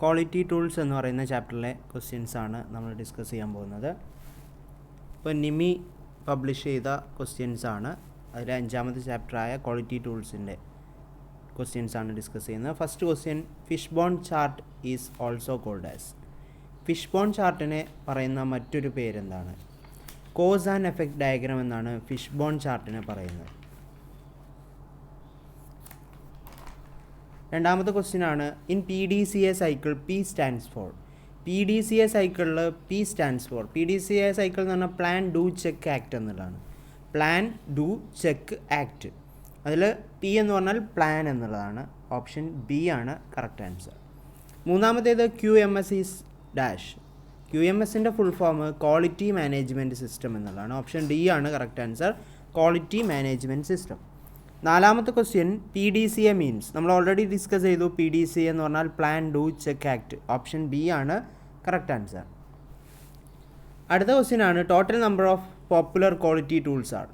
Quality tools എന്ന് പറയുന്ന ചാപ്റ്ററിലെ ക്വസ്റ്റ്യൻസാണ് നമ്മൾ ഡിസ്കസ് ചെയ്യാൻ പോകുന്നത്. ഇപ്പോൾ നിമി പബ്ലിഷ് ചെയ്ത ക്വസ്റ്റ്യൻസാണ്. അതിലെ 5ാമത്തെ ചാപ്റ്ററായ ക്വാളിറ്റി ടൂൾസിൻ്റെ ക്വസ്റ്റ്യൻസാണ് ഡിസ്കസ് ചെയ്യുന്നത്. First question, fish bone chart is also called as. Fish bone ചാർട്ടിനെ പറയുന്ന മറ്റൊരു പേരെന്താണ്? കോസ് ആൻഡ് എഫക്റ്റ് ഡയഗ്രാം എന്നാണ് ഫിഷ് ബോൺ ചാർട്ടിനെ പറയുന്നത്. രണ്ടാമത്തെ ക്വസ്റ്റ്യൻ ആണ്, in PDCA cycle P stands for. PDCA സൈക്കിളിൽ P stands for, PDCA cycle എന്ന് പറഞ്ഞാൽ പ്ലാൻ ഡു ചെക്ക് ആക്ട് എന്നുള്ളതാണ്. Plan do check act. അതിൽ P എന്ന് പറഞ്ഞാൽ പ്ലാൻ എന്നുള്ളതാണ്. ഓപ്ഷൻ ബി ആണ് കറക്റ്റ് ആൻസർ. മൂന്നാമത്തേത് QMS ഈസ് ഡാഷ്. QMSൻ്റെ full form quality management system എന്നുള്ളതാണ്. ഓപ്ഷൻ ഡി ആണ് correct answer, quality management system. നാലാമത്തെ ക്വസ്റ്റ്യൻ, PDCA മീൻസ്. നമ്മൾ ഓൾറെഡി ഡിസ്കസ് ചെയ്തു. PDCA എന്ന് പറഞ്ഞാൽ plan do check act. Option B ആണ് കറക്റ്റ് ആൻസർ. അടുത്ത ക്വസ്റ്റ്യൻ ആണ്, total number of popular quality tools ആണ്.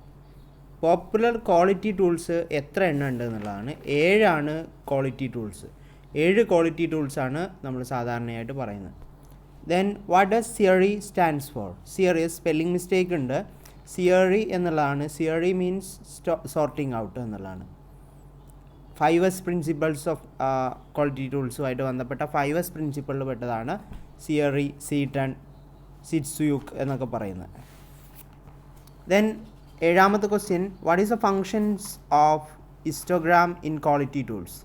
പോപ്പുലർ ക്വാളിറ്റി ടൂൾസ് എത്ര എണ്ണം ഉണ്ട് എന്നുള്ളതാണ്. 7 ആണ് ക്വാളിറ്റി ടൂൾസ്. 7 ക്വാളിറ്റി ടൂൾസാണ് നമ്മൾ സാധാരണയായിട്ട് പറയുന്നത്. Then what does seiri stands for? Seiri spelling mistake ഉണ്ട്. സിയറി എന്നുള്ളതാണ്. സിയറി മീൻസ് സോർട്ടിങ് ഔട്ട് എന്നുള്ളതാണ്. 5S പ്രിൻസിപ്പൾസ് ഓഫ് ക്വാളിറ്റി ടൂൾസുമായിട്ട് ബന്ധപ്പെട്ട 5S പ്രിൻസിപ്പളിൽ പെട്ടതാണ് സിയറി, സീറ്റൺ, സിറ്റ്സുയുക്ക് എന്നൊക്കെ പറയുന്നത്. ദെൻ 7ാമത്തെ question, what is the functions of histogram in quality tools?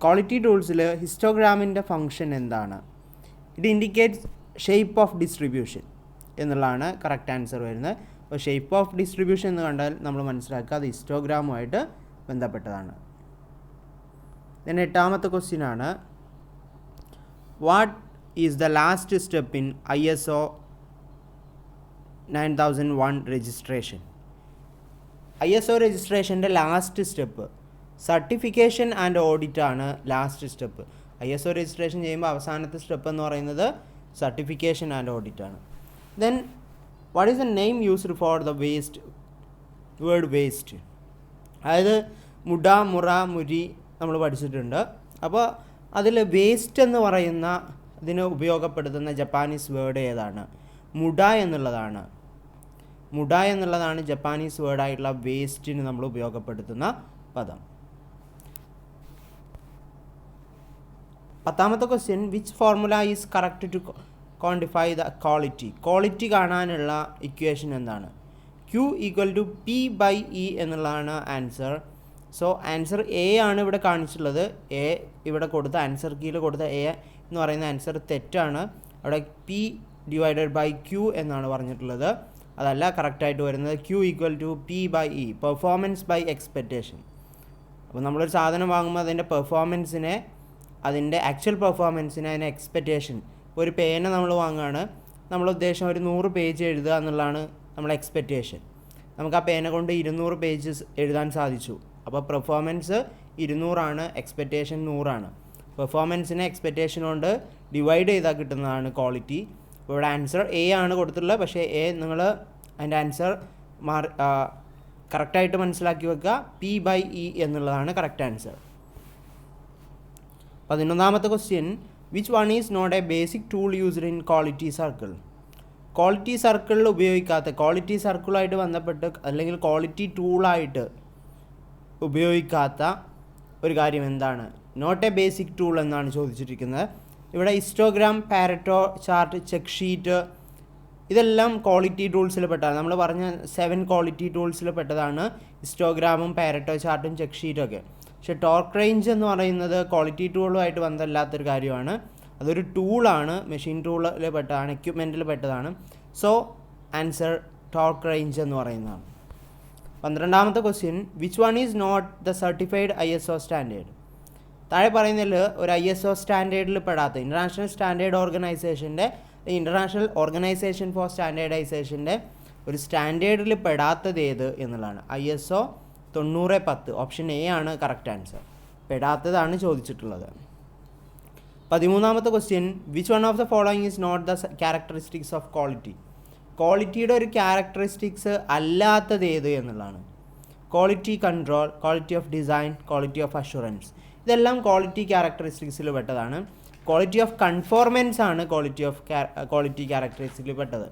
Quality ടൂൾസിൽ ഹിസ്റ്റോഗ്രാമിൻ്റെ ഫങ്ഷൻ എന്താണ്? It indicates shape of distribution എന്നുള്ളതാണ് കറക്റ്റ് ആൻസർ വരുന്നത്. അപ്പോൾ ഷേപ്പ് ഓഫ് ഡിസ്ട്രിബ്യൂഷൻ എന്ന് കണ്ടാൽ നമ്മൾ മനസ്സിലാക്കുക അത് ഹിസ്റ്റോഗ്രാമുമായിട്ട് ബന്ധപ്പെട്ടതാണ്. then 8ാമത്തെ ക്വസ്റ്റ്യൻ ആണ്, what is the last step in ISO 9001 registration? ISO രജിസ്ട്രേഷൻ്റെ last step certification and audit ആണ്. ലാസ്റ്റ് സ്റ്റെപ്പ് ISO രജിസ്ട്രേഷൻ ചെയ്യുമ്പോൾ അവസാനത്തെ സ്റ്റെപ്പ് എന്ന് പറയുന്നത് സർട്ടിഫിക്കേഷൻ ആൻഡ് ഓഡിറ്റ് ആണ്. Then what is the name used for the waste? Word waste. അതായത് മുട, മുറ, മുരി നമ്മൾ പഠിച്ചിട്ടുണ്ട്. അപ്പോൾ അതിൽ വേസ്റ്റ് എന്ന് പറയുന്ന ഇതിന് ഉപയോഗപ്പെടുത്തുന്ന ജപ്പാനീസ് വേർഡ് ഏതാണ്? മുട എന്നുള്ളതാണ്. മുട എന്നുള്ളതാണ് ജപ്പാനീസ് വേർഡായിട്ടുള്ള വേസ്റ്റിന് നമ്മൾ ഉപയോഗപ്പെടുത്തുന്ന പദം. 10ാമത്തെ question, which formula is correct to quantify the quality? Quality കാണാനുള്ള ഇക്വേഷൻ എന്താണ്? Q = P/E എന്നുള്ളതാണ് ആൻസർ. സോ ആൻസർ എ ആണ് ഇവിടെ കാണിച്ചിട്ടുള്ളത്. എ ഇവിടെ കൊടുത്ത ആൻസർ കീയിൽ കൊടുത്ത എ എന്ന് പറയുന്ന ആൻസർ തെറ്റാണ്. അവിടെ P/Q എന്നാണ് പറഞ്ഞിട്ടുള്ളത്. അതല്ല കറക്റ്റായിട്ട് വരുന്നത്. Q = P/E, performance by expectation. അപ്പോൾ നമ്മളൊരു സാധനം വാങ്ങുമ്പോൾ അതിൻ്റെ പെർഫോമൻസിനെ, അതിൻ്റെ ആക്ച്വൽ പെർഫോമൻസിനെ, അതിൻ്റെ എക്സ്പെക്റ്റേഷൻ. ഒരു പേന നമ്മൾ വാങ്ങുകയാണ്, നമ്മൾ ഉദ്ദേശം ഒരു 100 പേജ് എഴുതുക എന്നുള്ളതാണ് നമ്മളെ എക്സ്പെക്റ്റേഷൻ. നമുക്ക് ആ പേന കൊണ്ട് 200 പേജസ് എഴുതാൻ സാധിച്ചു. അപ്പോൾ പെർഫോമൻസ് 200 ആണ്, എക്സ്പെക്റ്റേഷൻ 100 ആണ്. പെർഫോമൻസിനെ എക്സ്പെക്റ്റേഷൻ കൊണ്ട് ഡിവൈഡ് ചെയ്താൽ കിട്ടുന്നതാണ് ക്വാളിറ്റി. ഇവിടെ ആൻസർ എ ആണ് കൊടുത്തിട്ടുള്ളത്. പക്ഷേ എ നിങ്ങൾ അതിൻ്റെ ആൻസർ കറക്റ്റായിട്ട് മനസ്സിലാക്കി വെക്കുക. P/E എന്നുള്ളതാണ് കറക്റ്റ് ആൻസർ. 11ാമത്തെ question, which one is not a basic tool used in quality circle? Quality സർക്കിളിൽ ഉപയോഗിക്കാത്ത, ക്വാളിറ്റി സർക്കിളുമായിട്ട് ബന്ധപ്പെട്ട് അല്ലെങ്കിൽ ക്വാളിറ്റി ടൂളായിട്ട് ഉപയോഗിക്കാത്ത ഒരു കാര്യം എന്താണ്? നോട്ട് എ ബേസിക് ടൂൾ എന്നാണ് ചോദിച്ചിരിക്കുന്നത്. ഇവിടെ histogram, Pareto chart, check sheet ഇതെല്ലാം ക്വാളിറ്റി ടൂൾസിൽ പെട്ടതാണ്. നമ്മൾ പറഞ്ഞ 7 ക്വാളിറ്റി ടൂൾസിൽ പെട്ടതാണ് ഹിസ്റ്റോഗ്രാമും പാരറ്റോ ചാർട്ടും ചെക്ക് ഷീറ്റും ഒക്കെ. പക്ഷേ ടോർക്ക് റേഞ്ച് എന്ന് പറയുന്നത് ക്വാളിറ്റി ടൂളുമായിട്ട് ബന്ധമില്ലാത്തൊരു കാര്യമാണ്. അതൊരു ടൂളാണ്, മെഷീൻ ടൂളിൽ പെട്ടതാണ്, എക്യുപ്മെൻറ്റിൽ പെട്ടതാണ്. സോ ആൻസർ ടോർക്ക് റേഞ്ച് എന്ന് പറയുന്നതാണ്. 12ാമത്തെ question, which one is not the certified ISO standard? താഴെ പറയുന്നതിൽ ഒരു ISO സ്റ്റാൻഡേർഡിൽ പെടാത്ത, ഇൻ്റർനാഷണൽ സ്റ്റാൻഡേർഡ് ഓർഗനൈസേഷൻ്റെ, ഇൻ്റർനാഷണൽ ഓർഗനൈസേഷൻ ഫോർ സ്റ്റാൻഡേർഡൈസേഷൻ്റെ ഒരു സ്റ്റാൻഡേർഡിൽ പെടാത്തത് ഏത് എന്നുള്ളതാണ്. ISO 9010. ഓപ്ഷൻ എ ആണ് കറക്റ്റ് ആൻസർ. പെടാത്തതാണ് ചോദിച്ചിട്ടുള്ളത്. 13ാമത്തെ question, which one of the following is not the characteristics of quality? ക്വാളിറ്റിയുടെ ഒരു ക്യാരക്ടറിസ്റ്റിക്സ് അല്ലാത്തത് ഏത് എന്നുള്ളതാണ്. Quality control, quality of design, quality of assurance. ഇതെല്ലാം ക്വാളിറ്റി ക്യാരക്ടറിസ്റ്റിക്സിൽ പെട്ടതാണ്. ക്വാളിറ്റി ഓഫ് കൺഫോർമൻസ് ആണ് ക്വാളിറ്റി ക്യാരക്ടറിസ്റ്റിക്സിൽ പെട്ടത്.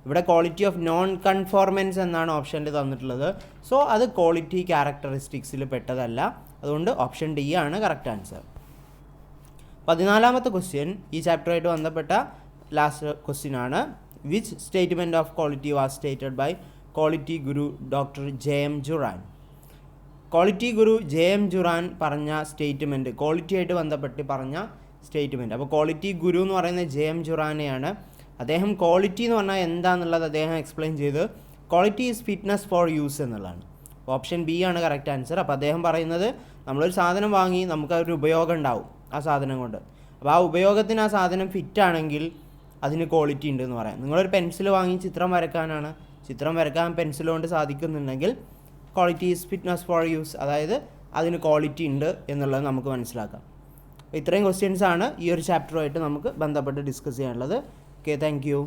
ഇവിടെ ക്വാളിറ്റി ഓഫ് നോൺ കൺഫോർമൻസ് എന്നാണ് ഓപ്ഷനിൽ തന്നിട്ടുള്ളത്. സോ അത് ക്വാളിറ്റി ക്യാരക്ടറിസ്റ്റിക്സിൽ പെട്ടതല്ല. അതുകൊണ്ട് ഓപ്ഷൻ ഡി ആണ് കറക്റ്റ് ആൻസർ. 14ാമത്തെ ക്വസ്റ്റ്യൻ ഈ ചാപ്റ്ററുമായിട്ട് ബന്ധപ്പെട്ട ലാസ്റ്റ് ക്വസ്റ്റ്യൻ ആണ്. Which statement of quality was stated by quality guru doctor J M. Juran? Quality guru J M. Juran പറഞ്ഞ സ്റ്റേറ്റ്മെൻറ്റ്, ക്വാളിറ്റിയായിട്ട് ബന്ധപ്പെട്ട് പറഞ്ഞ സ്റ്റേറ്റ്മെൻറ്റ്. അപ്പോൾ ക്വാളിറ്റി ഗുരു എന്ന് പറയുന്നത് ജെ.എം. ജുറാനെയാണ്. അദ്ദേഹം ക്വാളിറ്റി എന്ന് പറഞ്ഞാൽ എന്താണെന്നുള്ളത് അദ്ദേഹം എക്സ്പ്ലെയിൻ ചെയ്ത് quality is fitness for use എന്നുള്ളതാണ്. ഓപ്ഷൻ ബി ആണ് കറക്റ്റ് ആൻസർ. അപ്പോൾ അദ്ദേഹം പറയുന്നത് നമ്മളൊരു സാധനം വാങ്ങി നമുക്കൊരു ഉപയോഗം ഉണ്ടാവും ആ സാധനം കൊണ്ട്. അപ്പോൾ ആ ഉപയോഗത്തിന് ആ സാധനം ഫിറ്റാണെങ്കിൽ അതിന് ക്വാളിറ്റി ഉണ്ട് എന്ന് പറയാം. നിങ്ങളൊരു പെൻസിൽ വാങ്ങി ചിത്രം വരയ്ക്കാൻ പെൻസിൽ കൊണ്ട് സാധിക്കുന്നുണ്ടെങ്കിൽ quality is fitness for use, അതായത് അതിന് ക്വാളിറ്റി ഉണ്ട് എന്നുള്ളത് നമുക്ക് മനസ്സിലാക്കാം. ഇത്രയും ക്വസ്റ്റ്യൻസാണ് ഈ ഒരു ചാപ്റ്ററുമായിട്ട് നമുക്ക് ബന്ധപ്പെട്ട് ഡിസ്കസ് ചെയ്യാനുള്ളത്. Okay, thank you.